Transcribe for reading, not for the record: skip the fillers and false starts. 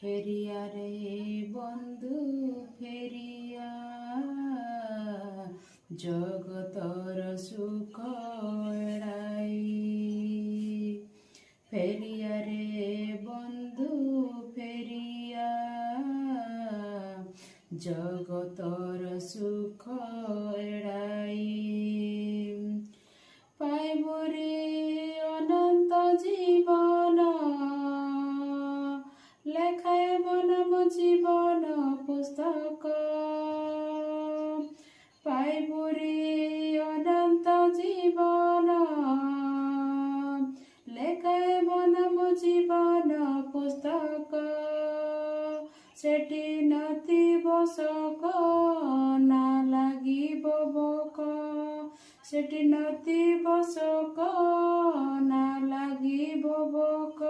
फेरिया रे बंधु फेरिया जगतर सुख एड़ाई। फेरिया रे बंधु फेरिया जगतर सुख एड़ाई। पाइबो रे अनंत जीवन लेखाए बनम जीवन पुस्तक। पाइबो रे अनंत जीवन लेखाए बनम जीवन पुस्तक। सेठी नथिबो शोक ना लागिबो भोक। सेठी नथिबो शोक ना लागिबो भोक।